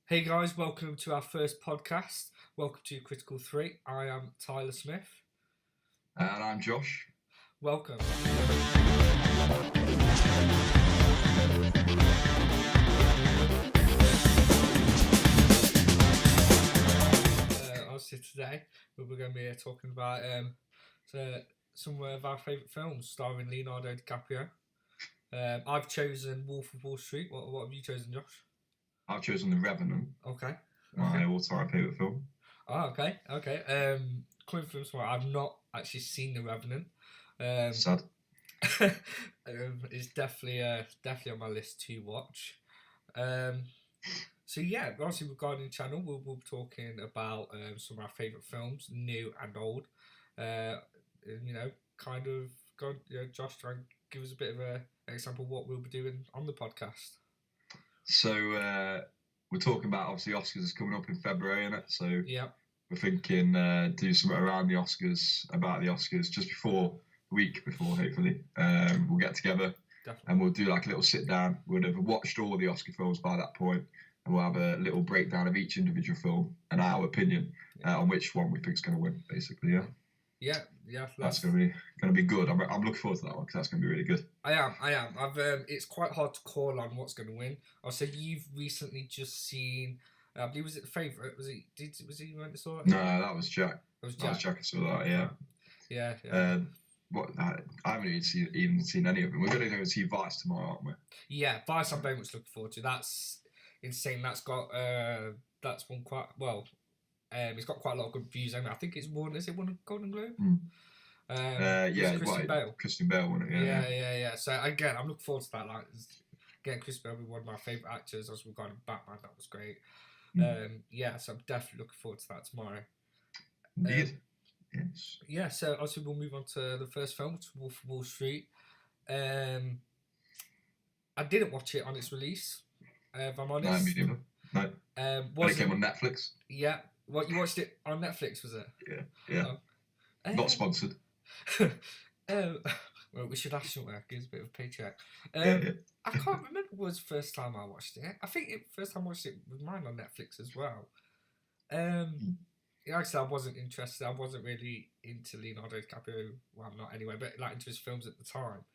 Hey guys, welcome to our first podcast. Welcome to Critical 3. I am Tyler Smith. And I'm Josh. Welcome. Obviously today we're going to be talking about some of our favourite films starring Leonardo Dicaprio. I've chosen Wolf of Wall Street. What have you chosen, Josh? I've chosen The Revenant. Okay. My all-time favourite film. Oh, okay. Coming from somewhere, I've not actually seen The Revenant. Sad. It's definitely on my list to watch. So yeah, obviously regarding the channel, we'll be talking about some of our favourite films, new and old. Josh, try and give us a bit of an example of what we'll be doing on the podcast. So we're talking about, obviously, Oscars is coming up in February, innit? So yeah, we're thinking do something around the Oscars, about the Oscars, just before, a week before, hopefully. We'll get together. Definitely. And we'll do like a little sit down. We'll have watched all the Oscar films by that point, and we'll have a little breakdown of each individual film and our opinion on which one we think is going to win, basically. Yeah. That's going to be good. I'm looking forward to that one because that's going to be really good. I am. It's quite hard to call on what's going to win. I'll say you've recently just seen. I believe was it The Favourite? Was he went to saw it? No, that was Jack. That was Jack. I saw that. Yeah. Yeah. I haven't even seen any of them. We're going to go and see Vice tomorrow, aren't we? Yeah, Vice. I'm very much looking forward to. That's insane. That's got that's won quite well. It's got quite a lot of good reviews. I think it's won. Is it won a Golden Globe? Christian Bale. Christian Bale won it. Yeah. So again, I'm looking forward to that. Like, again, Christian Bale was one of my favourite actors. As regarding Batman, that was great. So I'm definitely looking forward to that tomorrow. Indeed. Yes. Yeah. So obviously we'll move on to the first film, to Wolf of Wall Street. I didn't watch it on its release. If I'm honest. No, me neither. No. And it came on Netflix. Yeah. What, you watched it on Netflix, was it? Yeah. Not sponsored. Well, we should ask somewhere. Gives a bit of a paycheck. I can't remember what was the first time I watched it. I think the first time I watched it was mine on Netflix as well. Like I said, I wasn't interested. I wasn't really into Leonardo DiCaprio. Well, I'm not anyway, but like into his films at the time.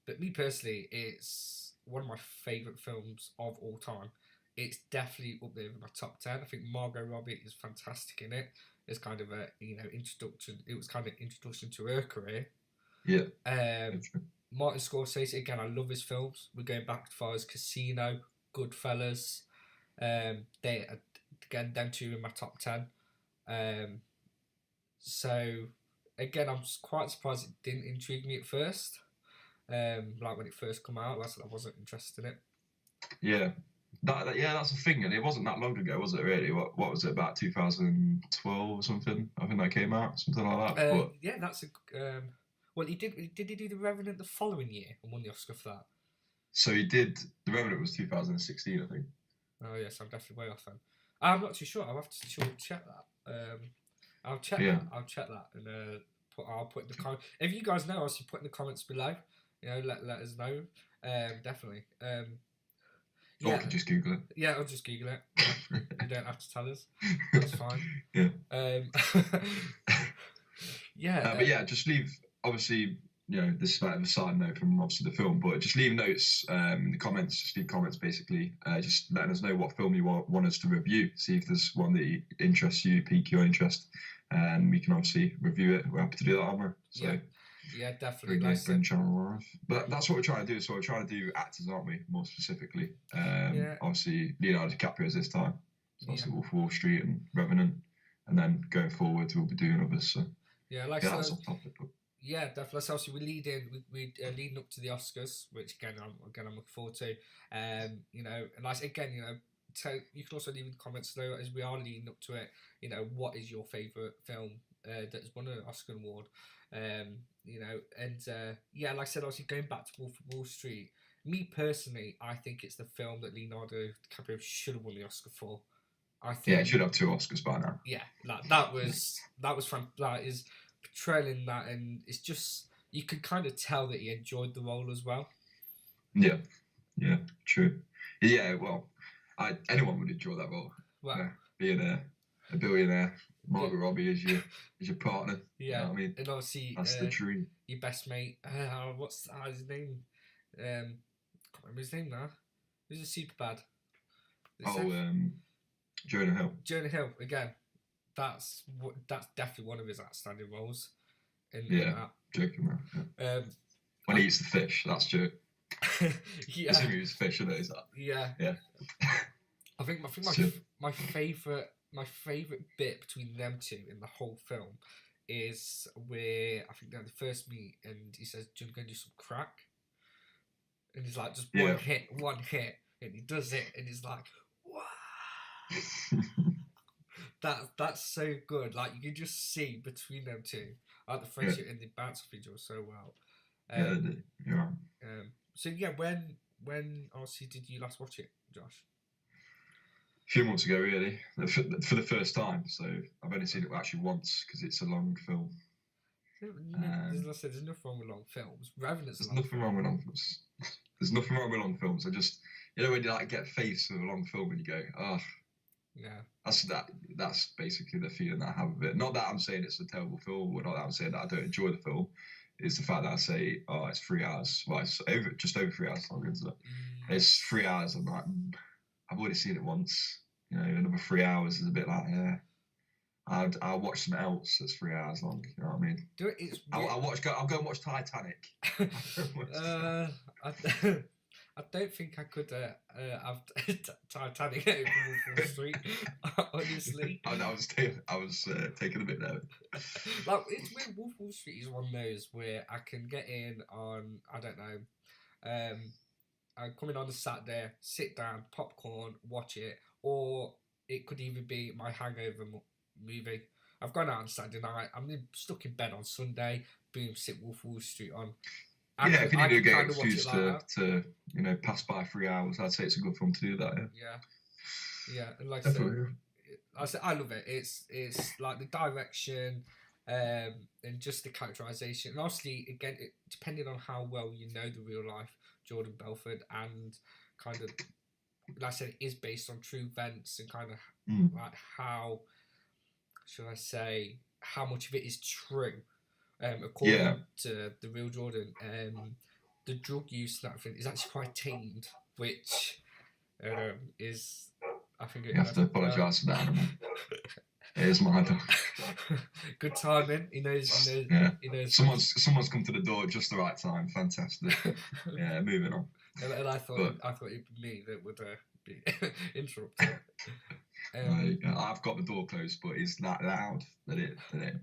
But me personally, it's one of my favourite films of all time. It's definitely up there in my top 10. I think Margot Robbie is fantastic in it. It's kind of a introduction. It was kind of introduction to her career. Yeah. Martin Scorsese, again, I love his films. We're going back as far as Casino, Goodfellas. They again, them two in my top 10. So again, I'm quite surprised it didn't intrigue me at first. Like when it first came out, I wasn't interested in it. Yeah. That's the thing, and it wasn't that long ago, was it? Really? What was it, about 2012 or something? I think that came out, something like that. Yeah, that's a. Well, he did he do The Revenant the following year and won the Oscar for that? So he did. The Revenant was 2016, I think. Oh yes, I'm definitely way off then. I'm not too sure. I'll have to check that. I'll check that, and I'll put in the comment. If you guys know, obviously put in the comments below. Let us know. Definitely. Or you can just Google it. Yeah, I'll just Google it. You don't have to tell us. That's fine. Yeah. Just leave, obviously, this is a side note from obviously the film, but just leave notes in the comments. Just leave comments, basically. Just letting us know what film you want us to review. See if there's one that interests you, pique your interest, and we can obviously review it. We're happy to do that, aren't we? So, yeah, definitely. Bring channel life. But that's what we're trying to do. So we're trying to do actors, aren't we? More specifically. Obviously, Leonardo Dicaprio is this time. So obviously Wolf of Wall Street and Revenant. And then going forward, we'll be doing others. So that's off topic. Yeah, definitely. So obviously, we're leading up to the Oscars, which again I'm looking forward to. And so you can also leave in the comments though, as we are leading up to it. What is your favourite film that's won an Oscar award? Like I said, obviously going back to Wolf of Wall Street, me personally, I think it's the film that Leonardo DiCaprio should have won the Oscar for. I think he should have 2 Oscars by now. Yeah, that was fun. Like his portrayal in that, and it's just you could kind of tell that he enjoyed the role as well. Yeah, true. Yeah, well, Anyone would enjoy that role. Well, being a billionaire, Margot Robbie is your partner. Yeah, you know what I mean, and obviously that's the dream. Your best mate. What's his name? Can't remember his name now. Who's a super bad? Jonah Hill. Jonah Hill again. That's definitely one of his outstanding roles. In that. Joking man. When he eats the fish, that's joke. Yeah. He eats fish, isn't it? Is that? Yeah. I think my favourite bit between them two in the whole film is where I think they're the first meet and he says, "Do you want to go do some crack?" And he's like, just one hit, and he does it, and he's like, wow. That's so good. Like you can just see between them two, like the friendship and they bounce off each other so well. So when obviously did you last watch it, Josh? A few months ago, really, for the first time. So I've only seen it actually once because it's a long film. There's nothing wrong with long films. Revenant's There's nothing wrong with long films. There's nothing wrong with long films. I just, when you like get faced with a long film and you go, oh, yeah. That's basically the feeling that I have of it. Not that I'm saying it's a terrible film, or not that I'm saying that I don't enjoy the film. It's the fact that I say, oh, it's 3 hours. Well, it's just over 3 hours long, isn't it? It's 3 hours. I'm like, I've already seen it once. Another 3 hours is a bit like, yeah. I'll watch something else that's 3 hours long. You know what I mean? I'll go and watch Titanic. I don't think I could have Titanic over Wolf Street. Honestly, I was taking a bit there. Like it's weird. Wolf Street is one of those where I can get in on, I don't know. I'm coming on a Saturday, sit down, popcorn, watch it, or it could even be my hangover movie. I've gone out on Saturday night. I'm stuck in bed on Sunday. Boom, sit Wall Street on. If you need to get an excuse to pass by 3 hours, I'd say it's a good film to do that. Yeah, and like I said, I love it. It's like the direction, and just the characterization, and obviously again, depending on how well you know the real life Jordan Belfort, and kind of, like I said, it is based on true events, and kind of like how should I say, how much of it is true, according to the real Jordan. The drug use and that thing is actually quite tamed, which is, I think you have to apologise for that animal. It is my dog. Good timing. He knows. He knows. Someone's come to the door at just the right time. Fantastic. Yeah, moving on. And I thought it'd be me that would be interrupted. I've got the door closed, but it's that loud that it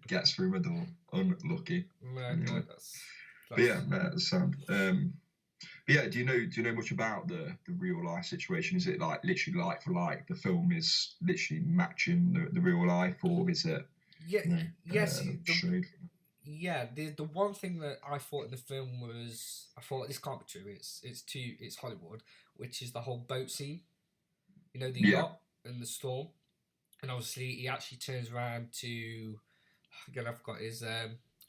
gets through my door. Unlucky. No, that's sound. Do you know much about the real life situation? Is it like literally like for like the film is literally matching the real life, or is it? Yes. The one thing that I thought in the film was, I thought this can't be true. It's Hollywood, which is the whole boat scene. The yacht and the storm, and obviously he actually turns around to, again I forgot his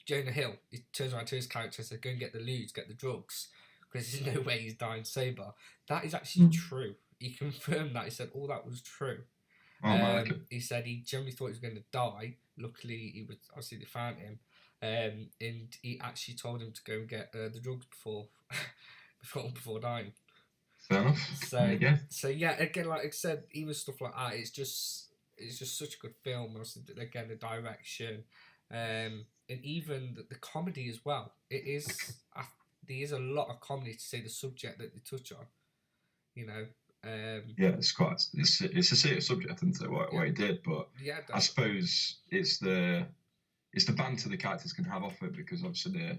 Jonah Hill. He turns around to his character and says, "Go and get the lewds, get the drugs," because there's no way he's dying sober. That is actually true. He confirmed that. He said all that was true. He said he generally thought he was going to die. Luckily, they found him, and he actually told him to go and get the drugs before dying. Fair enough. So again, like I said, even stuff like that, it's just such a good film. Again, the direction, and even the comedy as well. It is. There is a lot of comedy to say the subject that they touch on. It's a serious subject, isn't it? What he did, but I suppose it's the banter the characters can have off it, because obviously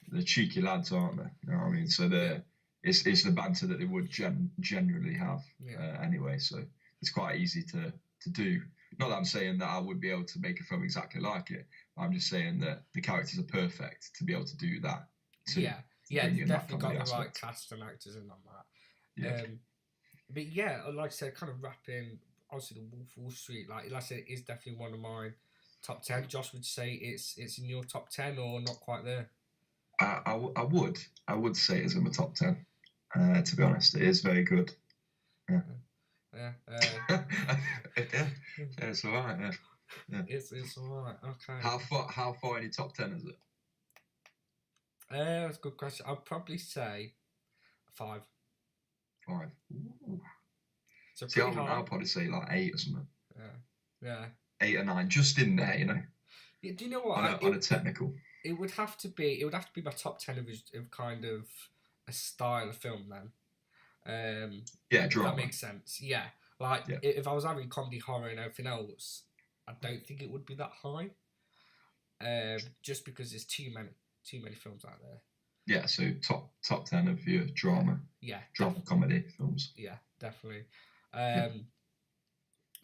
they're cheeky lads, aren't they? You know what I mean? So it's the banter that they would generally have anyway. So it's quite easy to do. Not that I'm saying that I would be able to make a film exactly like it. I'm just saying that the characters are perfect to be able to do that. You've definitely got the right cast and actors in on that. But like I said, kind of wrapping, obviously the Wolf of Wall Street, like I said, it is definitely one of mine top 10. Josh, would you say it's in your top 10 or not quite there? I would say it's in my top 10. To be honest, it is very good. Yeah. Yeah. Yeah, it's alright. Yeah. It's alright. Okay. How far in your top 10 is it? That's a good question. I'd probably say 5. 5. Ooh. So See, pretty high. I'll probably say like 8 or something. Yeah. 8 or 9, just in there, you know. Yeah, do you know what? On a technical. It would have to be my top 10 of kind of a style of film then. Yeah, drama. That makes sense. Yeah. Like if I was having comedy, horror, and everything else, I don't think it would be that high. Just because there's too many films out there. Yeah, so top 10 of your drama. Yeah. Drama comedy films. Yeah, definitely.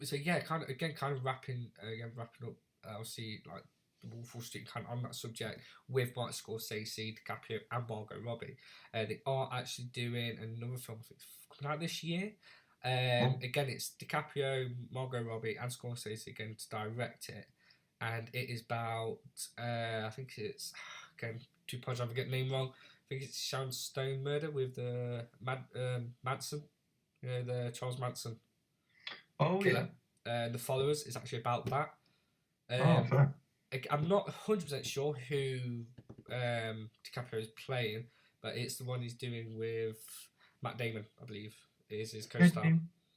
So yeah, kind of wrapping up. Obviously, like the Wolf of Wall Street, kind of on that subject with Martin Scorsese, DiCaprio, and Margot Robbie. They are actually doing another film coming out this year. Again, it's DiCaprio, Margot Robbie, and Scorsese again to direct it, and it is about I think it's again two points I'm getting the name wrong. I think it's Sharon Stone murder with the Manson, the Charles Manson. Oh killer. The Followers is actually about that. Fair. I'm not 100% sure who DiCaprio is playing, but it's the one he's doing with Matt Damon, I believe, is his co-star.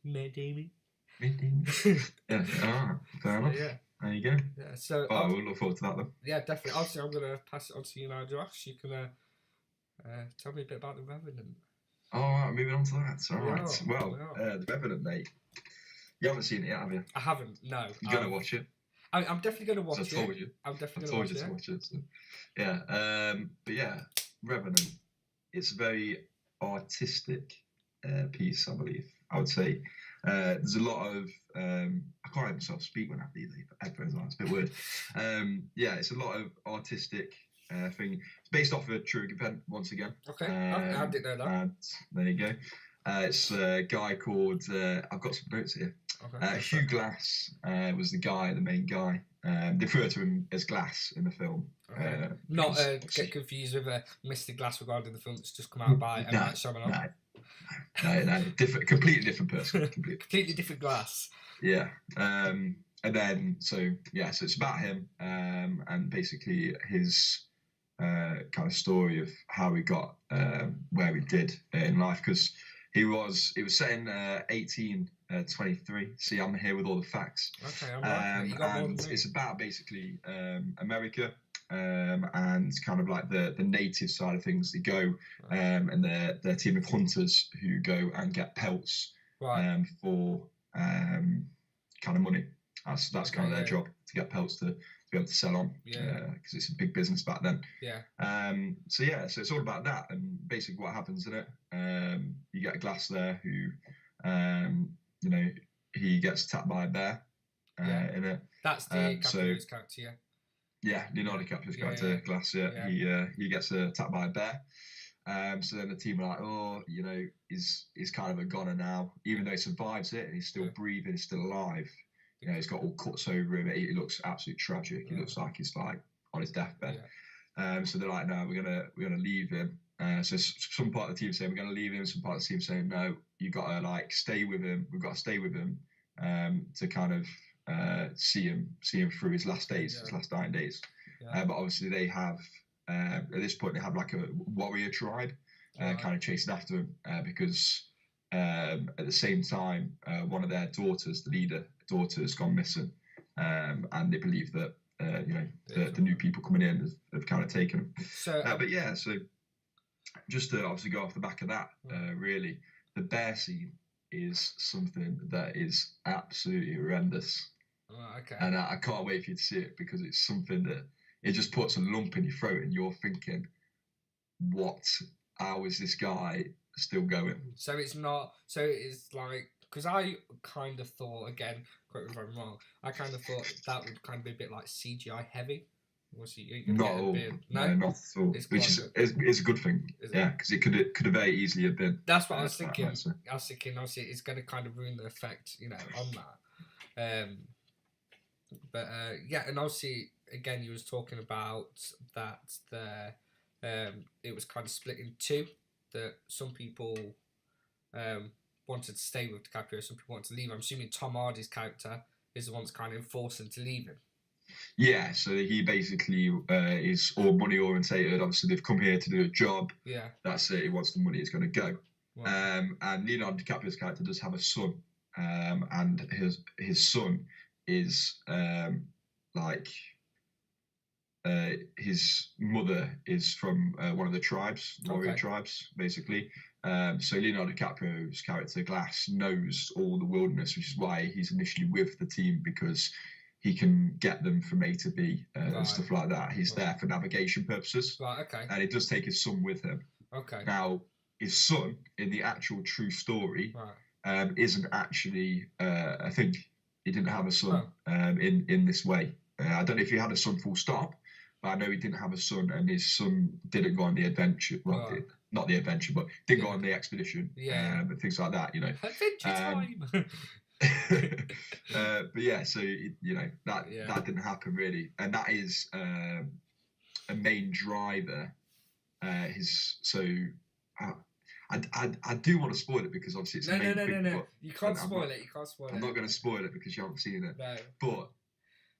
Matt Damon. Yeah. Fair enough. Yeah. There you go. Yeah. So we'll look forward to that then. Yeah, definitely. Obviously, I'm gonna pass it on to you now, Josh. You can tell me a bit about The Revenant. All right, moving on to that. All right. Well, The Revenant, mate. You haven't seen it yet, have you? I haven't. No. You're gonna watch it. I'm definitely gonna watch it. I told you. I'm definitely gonna watch it. To watch it. So. Yeah. But yeah, Revenant. It's a very artistic piece, I believe. I would say. There's a lot of I can't even sort of speak when I have these headphones on. It's a bit weird. Yeah, it's a lot of artistic thing. It's based off a true event once again. Okay, I didn't know that. And there you go. It's a guy called I've got some notes here. Okay. Hugh Glass was the main guy. They refer to him as Glass in the film. Okay. Not get confused with Mr. Glass regarding the film that's just come out by M. Night Shyamalan. No, completely different person. Completely different Glass. Yeah. And then, so it's about him and basically his kind of story of how he got where he did in life, because it was set in 1823. See, I'm here with all the facts. Okay, and it's about basically America. And kind of like the native side of things. They go and they're a team of hunters who go and get pelts for kind of money. That's kind of their job, to get pelts to be able to sell on, because it's a big business back then. So it's all about that, and basically what happens in it. You get a Glass there who he gets attacked by a bear in it. That's the Caprio's character, yeah. Yeah, Leonardo Dicaprio's character, Glass. He gets attacked by a bear. So then the team are like, he's kind of a goner now. Even though he survives it and he's still breathing, he's still alive. He's got all cuts over him. He looks absolutely tragic. He looks like he's like on his deathbed. So they're like, no, we're gonna leave him. So some part of the team saying we're gonna leave him. Some part of the team saying no, you gotta like stay with him. We've got to stay with him to kind of see him through his last days, his last dying days. But obviously they have at this point they have like a warrior tribe kind of chasing after him because at the same time one of their daughters, the leader daughter, has gone missing, and they believe that the new people coming in have kind of taken him. So just to obviously go off the back of that, really the bear scene is something that is absolutely horrendous. And I can't wait for you to see it, because it's something that it just puts a lump in your throat and you're thinking, how is this guy still going? So it's like, because I kind of thought, again, correct me if I'm wrong, I kind of thought that would kind of be a bit like CGI heavy. Not at all. No, not at all. Which is a good thing. Because it could have very easily have been. That's what I was thinking. I was thinking, obviously, it's going to kind of ruin the effect, on that. But and obviously, again, you was talking about that it was kind of split in two. That some people wanted to stay with DiCaprio, some people wanted to leave. I'm assuming Tom Hardy's character is the one that's kind of enforced him to leave him. Yeah, so he basically is all money orientated. Obviously, they've come here to do a job. Yeah. That's it. He wants the money. He's going to go. Wow. And Leonardo DiCaprio's character does have a son, and his son is his mother is from one of the tribes, warrior tribes, basically. So Leonardo DiCaprio's character Glass knows all the wilderness, which is why he's initially with the team, because he can get them from A to B and stuff like that. He's there for navigation purposes. Right, okay. And he does take his son with him. Okay. Now, his son, in the actual true story, isn't actually, I think he didn't have a son in this way. I don't know if he had a son full stop, but I know he didn't have a son, and his son didn't go on the adventure. Well, not the adventure, but didn't go on the expedition. And things like that, Adventure time! But yeah, so that didn't happen really, and that is a main driver. I do want to spoil it because obviously it's no. You can't spoil it. You can't spoil it. I'm not going to spoil it because you haven't seen it. No. But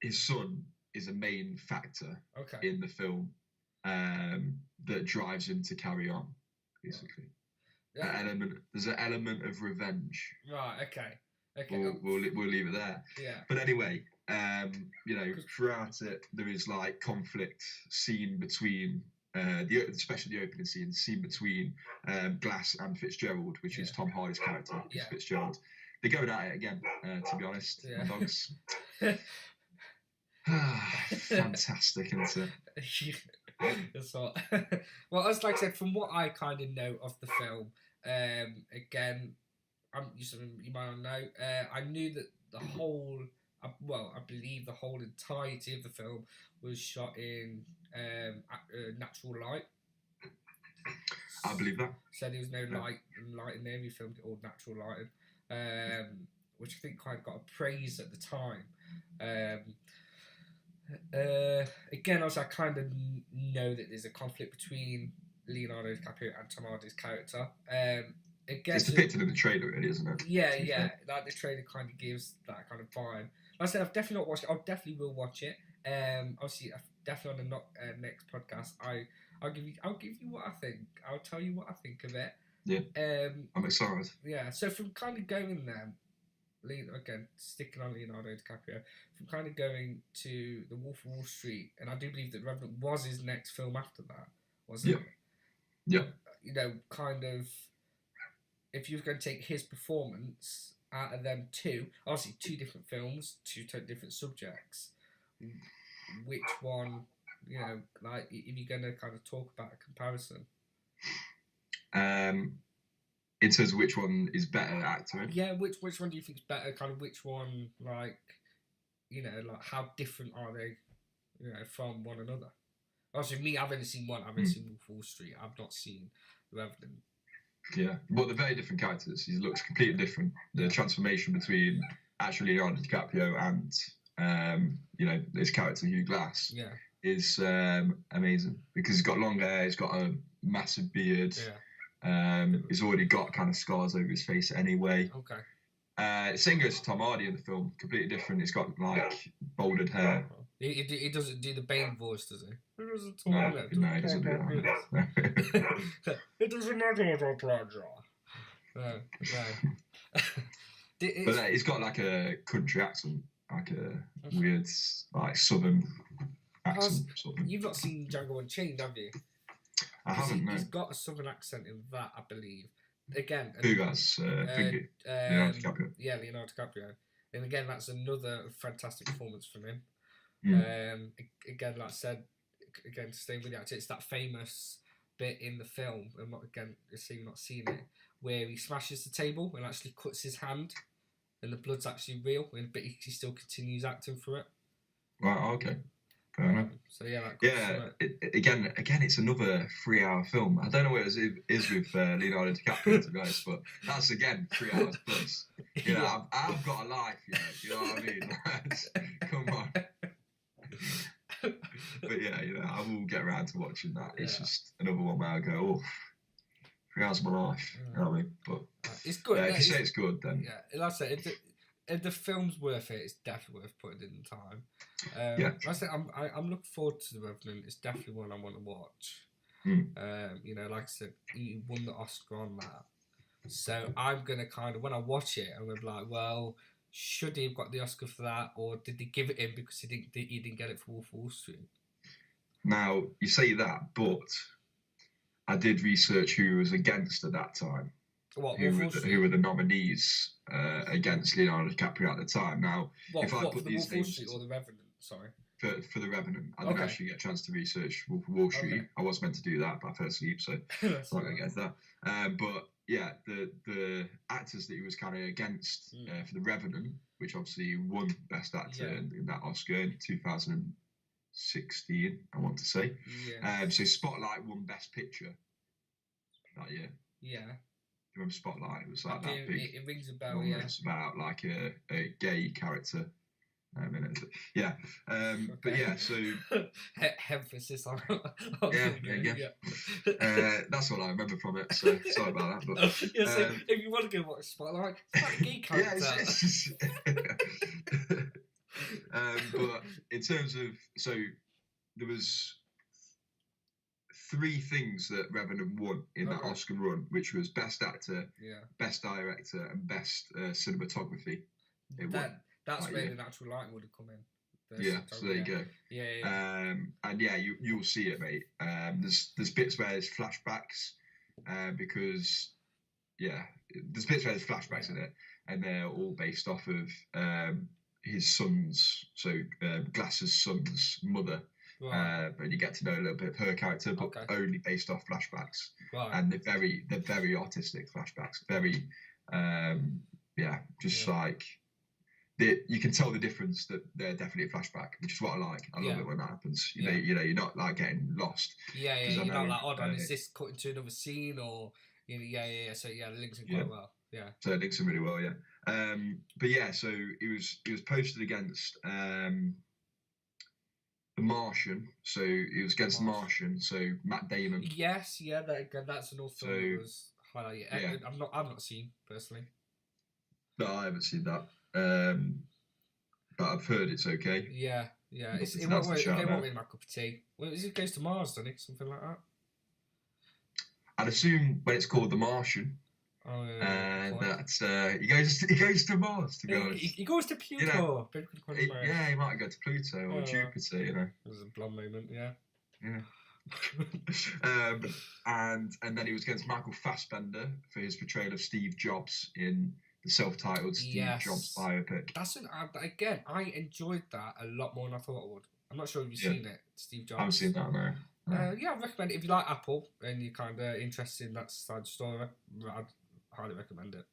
his son is a main factor in the film that drives him to carry on, basically. Yeah. There's an element of revenge. Right. Okay. We'll leave it there. Yeah. But anyway, throughout it, there is like conflict scene between especially the opening scene between Glass and Fitzgerald, which is Tom Hardy's character, Fitzgerald. They're going at it again, to be honest. My dogs. Fantastic, isn't it? That's what. Well, as like I said, from what I kind of know of the film, again, you might not know, I knew that the whole, I believe the whole entirety of the film was shot in natural light. I believe that. So there was no light in there. We filmed it all natural lighting, which I think quite got a praise at the time. Again, also I kind of know that there's a conflict between Leonardo DiCaprio and Tom Hardy's character. It's depicted in the trailer, really, isn't it? Yeah. Like the trailer kind of gives that kind of vibe. Like I said, I've definitely not watched it. I definitely will watch it. Obviously, definitely on the next podcast, I'll give you what I think. I'll tell you what I think of it. Yeah. I'm excited. Yeah. So from kind of going there, again sticking on Leonardo DiCaprio, from kind of going to The Wolf of Wall Street, and I do believe that Revenant was his next film after that, wasn't it? Yeah. Kind of, if you were going to take his performance out of them two, obviously two different films, two totally different subjects, which one, like if you're going to kind of talk about a comparison? In terms of which one is better acting? Yeah, which one do you think is better? Kind of which one, like how different are they, from one another? Obviously, me, I've only seen one. I've only seen Wolf of Wall Street. I've not seen Revenant. Yeah, well, they're very different characters. He looks completely different. The transformation between actually Leonardo DiCaprio and his character Hugh Glass is amazing, because he's got long hair, he's got a massive beard. He's already got kind of scars over his face anyway. Same goes to Tom Hardy in the film. Completely different. He's got like balded hair. He doesn't do the Bane voice, does he? He doesn't talk no, he doesn't do that. It doesn't matter what I pleasure. No. But he's got like a country accent, like a weird, like southern accent. You've not seen Django Unchained, have you? I haven't. No. He's got a southern accent in that, I believe. Again, who has Leonardo DiCaprio? Yeah, Leonardo DiCaprio. And again, that's another fantastic performance from him. Again, like I said, to stay with the actor, it's that famous bit in the film. I'm not seen it, where he smashes the table and actually cuts his hand, and the blood's actually real, but he still continues acting through it. Right. Okay. Fair enough. So yeah, again, it's another 3-hour film. I don't know what it is with Leonardo DiCaprio, to be honest, but that's again 3 hours plus. I've got a life. You know what I mean? Come on. But yeah, I will get around to watching that. It's just another one where I go, 3 hours of my life. You know what I mean? But it's good. If you say it's good, then like I said, if the film's worth it, it's definitely worth putting in the time. Like I said, I'm looking forward to The Revenant. It's definitely one I want to watch. You know, like I said, he won the Oscar on that. So I'm gonna kind of, when I watch it, I'm gonna be like, well, should he have got the Oscar for that, or did they give it him because he didn't get it for Wolf of Wall Street? Now you say that, but I did research who was against at that time. Who were the nominees against Leonardo DiCaprio at the time? Now, if I put these names or The Revenant, sorry. For The Revenant, I didn't actually get a chance to research Wolf of Wall Street. Okay. I was meant to do that, but I fell asleep, so I'm not going to get to that. But yeah, the actors that he was kind of against for The Revenant, which obviously won Best Actor in that Oscar in 2016, I want to say. Yeah. So Spotlight won Best Picture that year. Yeah. Do you remember Spotlight? It was like that big. It rings a bell. Yeah. It's about like a gay character. Yeah, but yeah, so emphasis on that's what I remember from it. So sorry about that. But so if you want to go watch Spotlight, it's like a gay character. But in terms of, so there was 3 things that Revenant won in that Oscar run, which was Best Actor, Best Director, and Best Cinematography. That's where the natural lighting would have come in. So there you go. And you'll see it, mate. There's bits where there's flashbacks, because there's bits where there's flashbacks in it, and they're all based off of his son's, Glass's son's mother. Right. And you get to know a little bit of her character, but only based off flashbacks. Right. And they're very artistic flashbacks. Very, like. You can tell the difference that they're definitely a flashback, which is what I like. I love it when that happens. You know, you're not like getting lost. You're not like, hold on, is this cut into another scene or So the links in quite well. Yeah. So it links in really well. Yeah. But yeah, so he was posted against The Martian. So he was against The Martian. So Matt Damon. Yes. Yeah. That's another film that was highlighted. Yeah. I've not seen personally. No, I haven't seen that. But I've heard it's okay. Yeah. It won't be my cup of tea. Well, it goes to Mars, doesn't it? Something like that. I'd assume when it's called The Martian, that's he goes to Mars. To be honest, he goes to Pluto. He might go to Pluto or Jupiter. You know, it was a blonde moment. Yeah. And then he was against Michael Fassbender for his portrayal of Steve Jobs in the self-titled Steve Jobs biopic. I enjoyed that a lot more than I thought I would. I'm not sure if you've seen it, Steve Jobs. I haven't seen that, no. I recommend it. If you like Apple and you're kind of interested in that side story, I'd highly recommend it.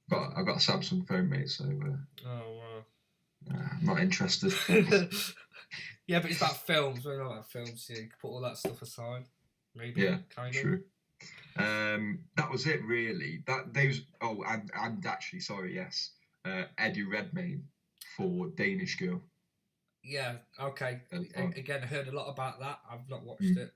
But I've got a Samsung phone, mate, so I'm not interested. Yeah, but it's about films. We're not about films, so you can put all that stuff aside. Maybe, kind of. True. That was it, really. Eddie Redmayne for Danish Girl. Yeah, okay. Again, I heard a lot about that. I've not watched it.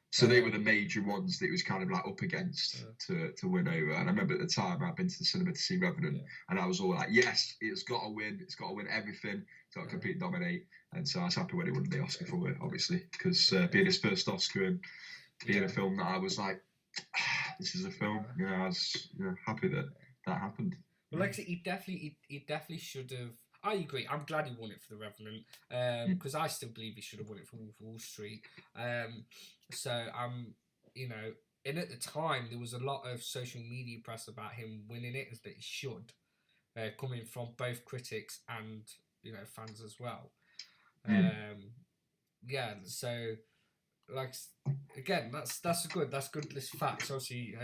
So they were the major ones that it was kind of like up against to win over. And I remember at the time I'd been to the cinema to see Revenant, and I was all like, yes, it's got to win. It's got to win everything. It's got to completely dominate. And so I was happy when he won the Oscar for it, obviously, because being his first Oscar and being a film that I was like, this is a film. I was happy that happened. Well, like I said, he definitely should have. I agree. I'm glad he won it for The Revenant, because I still believe he should have won it for Wolf of Wall Street. So I'm, and at the time there was a lot of social media press about him winning it, as that he should, coming from both critics and fans as well. So like again, that's good list of facts. Obviously,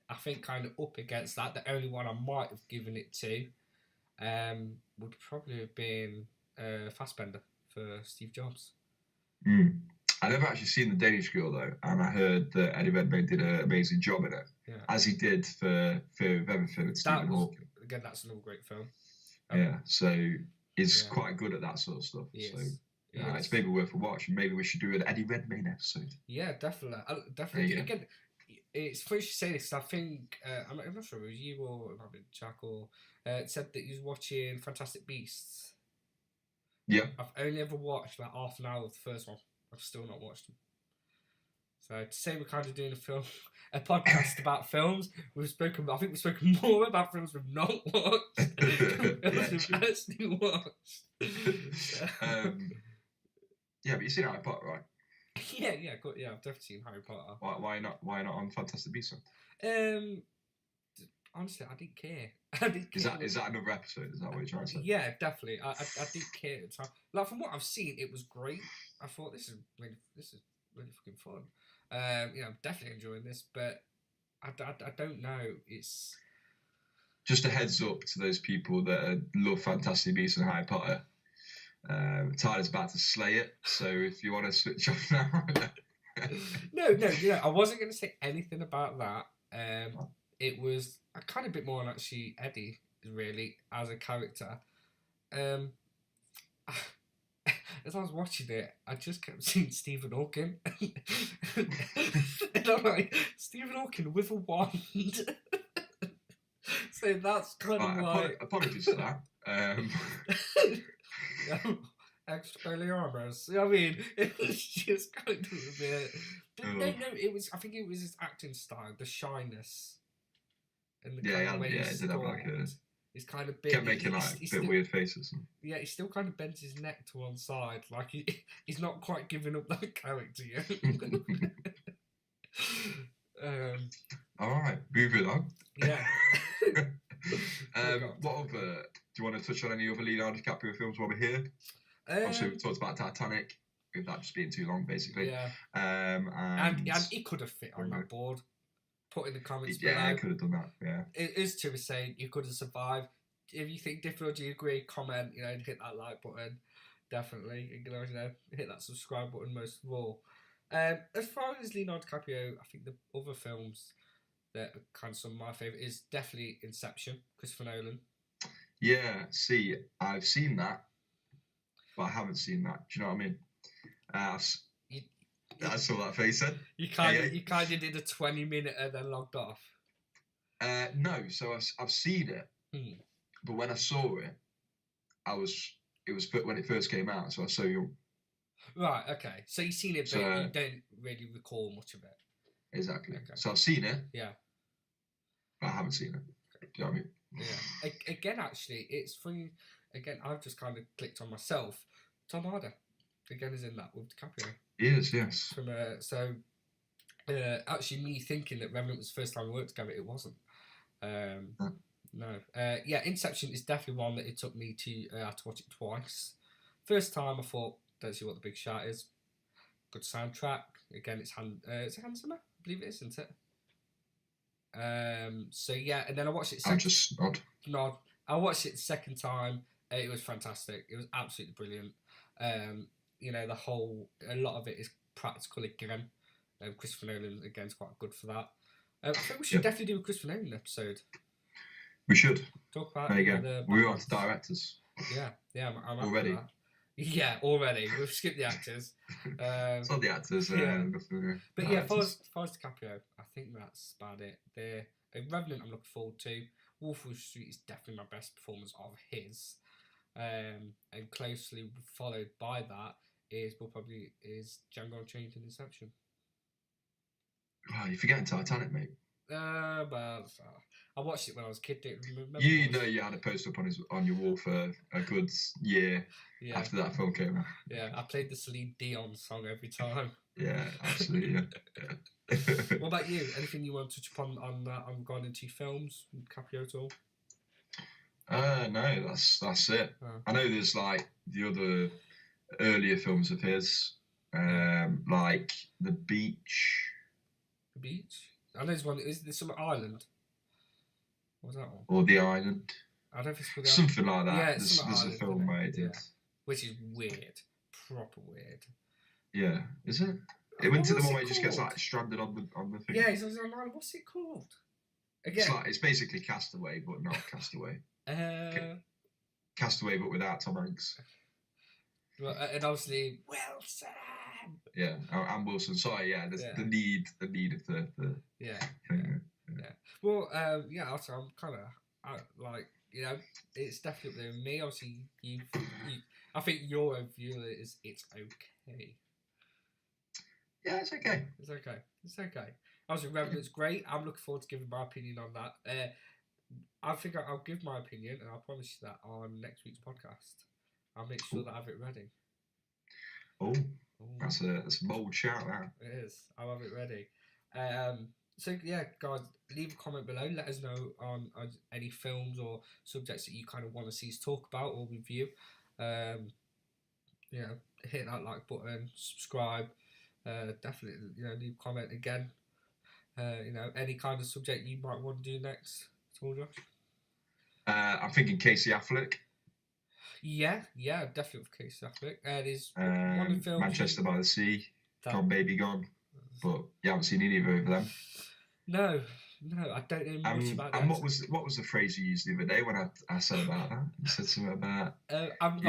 I think kind of up against that, the only one I might have given it to would probably have been Fassbender for Steve Jobs. I never actually seen The Danish Girl though, and I heard that Eddie Redmayne did an amazing job in it, as he did for Fear of Everything and Stephen Hawking. Again, that's another great film. So he's quite good at that sort of stuff. So it's maybe worth a watch, and maybe we should do an Eddie Redmayne episode. Yeah, definitely. Again, it's funny you say this. I think I'm not sure it was you or it might have been Jack or said that he was watching Fantastic Beasts. Yeah. I've only ever watched about half an hour of the first one. I've still not watched them. So to say we're kind of doing a podcast about films, I think we've spoken more about films we've not watched than films we've actually watched. Yeah, but you've seen Harry Potter, right? Yeah, I've definitely seen Harry Potter. Why not on Fantastic Beasts? Honestly, I didn't care. Is that another episode? Is that what you're trying to say? Yeah, definitely. I didn't care at the time. Like from what I've seen, it was great. I thought this is really fucking fun. I'm definitely enjoying this, but I don't know. It's just a heads up to those people that love Fantastic Beasts and Harry Potter. Tyler's about to slay it, so if you want to switch off now. No, I wasn't going to say anything about that. It was a kind of bit more on actually Eddie, really, as a character. As I was watching it, I just kept seeing Stephen Hawking. And I'm like, Stephen Hawking with a wand. So that's kind of like... Apologies for that. Expelliarmus. I mean, it was just kind of a bit... But no, it was... I think it was his acting style, the shyness. And the kind of way he scored. He's kind of big. Kept making like a bit weird faces. Yeah, he still kind of bends his neck to one side, like he's not quite giving up that character yet. All right, moving on. Yeah. What other? Do you want to touch on any other Leonardo Dicaprio films while we're here? Obviously, we talked about Titanic. With that just being too long, basically. Yeah. And he could have fit on that board. Put in the comments below. Yeah, I could have done that, yeah. It is to say you could have survived. If you think different or do you agree, comment, and hit that like button. Definitely. Hit that subscribe button most of all. As far as Leonardo DiCaprio, I think the other films that are kind of some of my favourite is definitely Inception, Christopher Nolan. Yeah, see, I've seen that, but I haven't seen that. Do you know what I mean? I saw that face then. You kind of did a 20-minute and then logged off. No, so I've seen it, but when I saw it, it was when it first came out, so I was so young. Right. Okay. So you've seen it, but you don't really recall much of it. Exactly. Okay. So I've seen it. Yeah. But I haven't seen it. Do you know what I mean? Yeah. Again, actually, it's funny. Again, I've just kind of clicked on myself. Tom Hardy, again, is in that with DiCaprio. He is, yes. From actually, me thinking that Revenant was the first time we worked together, it wasn't. No. Inception is definitely one that it took me to have to watch it twice. First time, I thought, don't see what the big shout is. Good soundtrack. Again, it's Hans Zimmer, I believe it is, isn't it? And then I watched it. I just nod. I watched it the second time. It was fantastic. It was absolutely brilliant. A lot of it is practical again. Christopher Nolan again is quite good for that. I think we should definitely do a Christopher Nolan episode. We should talk about. There you go. We're on to directors. Yeah. I'm already. Yeah, already. We've skipped the actors. It's not the actors. But yeah, for DiCaprio, I think that's about it. Revenant, I'm looking forward to. Wolf of Wall Street is definitely my best performance of his. And closely followed by that is Django Unchained and Inception. Oh, you're forgetting Titanic, mate. I watched it when I was a kid. You had a post up on your wall for a good year after that film came out. Yeah, I played the Celine Dion song every time. Yeah, absolutely. Yeah. What about you? Anything you want to touch upon on regarding two films, DiCaprio at all? No, that's it. I know there's like the other earlier films of his, like The Beach. The Beach? I know there's one. Is there some island? What was that one? Or The Island. I don't know if it's called something like that. Yeah, there's island, a film where it did. Yeah. Which is weird. Proper weird. Yeah, is it? It went to the one where he just gets like stranded on the thing. Yeah, he's on an island. What's it called? Again. It's basically Castaway, but not Castaway. Castaway, but without Tom Hanks. Well, and obviously, Wilson. Yeah, and Wilson. Sorry, yeah. There's the need of the yeah. Well, Also, I'm kind of like, you know, it's definitely with me. Obviously, you. I think your view is it's okay. Yeah, it's okay. It's okay. Obviously, Revenant's great. I'm looking forward to giving my opinion on that. I think I'll give my opinion, and I'll promise you that on next week's podcast. I'll make sure that I have it ready. Oh, that's a bold shout, that. It is. I'll have it ready. So yeah, guys, leave a comment below. Let us know on any films or subjects that you kind of want to see us talk about or review. Hit that like button, subscribe. Definitely, leave a comment again. Any kind of subject you might want to do next. Josh? I'm thinking Casey Affleck. Yeah, definitely for Casey Affleck. There's one of the films Manchester by the Sea, Gone Baby Gone. But you haven't seen either of them. No, I don't know much about that. And what was the phrase you used the other day when I said about that? You said something about. I'm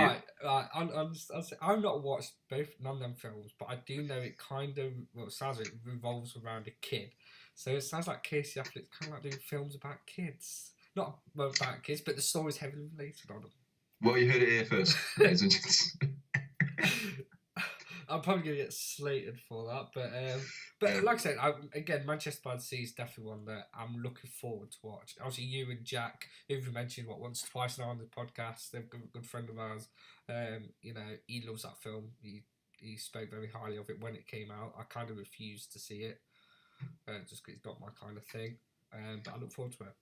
not watched none of them films, but I do know it kind of sounds like it revolves around a kid. So it sounds like Casey Affleck's kind of like doing films about kids, not about kids, but the story's heavily related on them. Well, you heard it here first, ladies and gentlemen. I'm probably going to get slated for that, but like I said, again, Manchester by the Sea is definitely one that I'm looking forward to watch. Obviously, you and Jack, who've mentioned once or twice now on the podcast, they're a good friend of ours. He loves that film. He spoke very highly of it when it came out. I kind of refused to see it, just because it's not my kind of thing. But I look forward to it.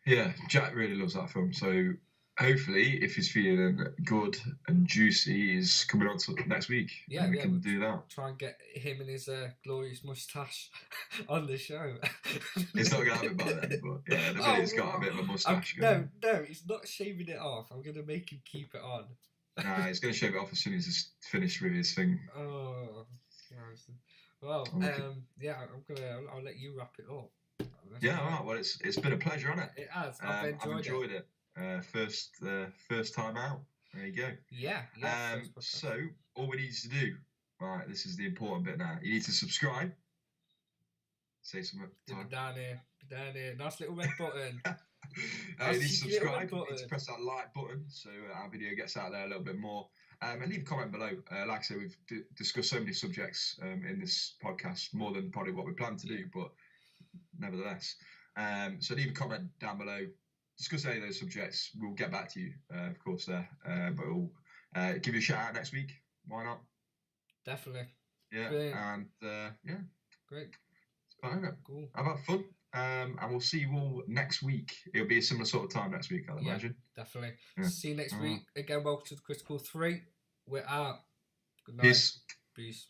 Yeah, Jack really loves that film, so hopefully, if he's feeling good and juicy, he's coming on to next week. Yeah, we can do that. Try and get him and his glorious moustache on the show. He's not going to have it by then, but yeah, the minute he's got a bit of a moustache. No, he's not shaving it off. I'm going to make him keep it on. Nah, he's going to shave it off as soon as he's finished with his thing. Oh, well, I'll let you wrap it up. Yeah, all right. Well, it's been a pleasure, hasn't it? It has. I've enjoyed it. First time out. There you go. Yeah. So all we need to do, right? This is the important bit now. You need to subscribe. Say something. Down here. Nice little red button. You need to subscribe. You need to press that like button so our video gets out there a little bit more. And leave a comment below. Like I said, we've discussed so many subjects in this podcast, more than probably what we planned to do, but nevertheless. So leave a comment down below. Discuss any of those subjects. We'll get back to you, of course, there. But we'll give you a shout out next week. Why not? Definitely. Yeah. Brilliant. And great. It's about it. Cool. Have fun. And we'll see you all next week. It'll be a similar sort of time next week, I'd imagine. Definitely. Yeah. See you next week. Again, welcome to the Critical 3. We're out. Good night. Peace. Peace.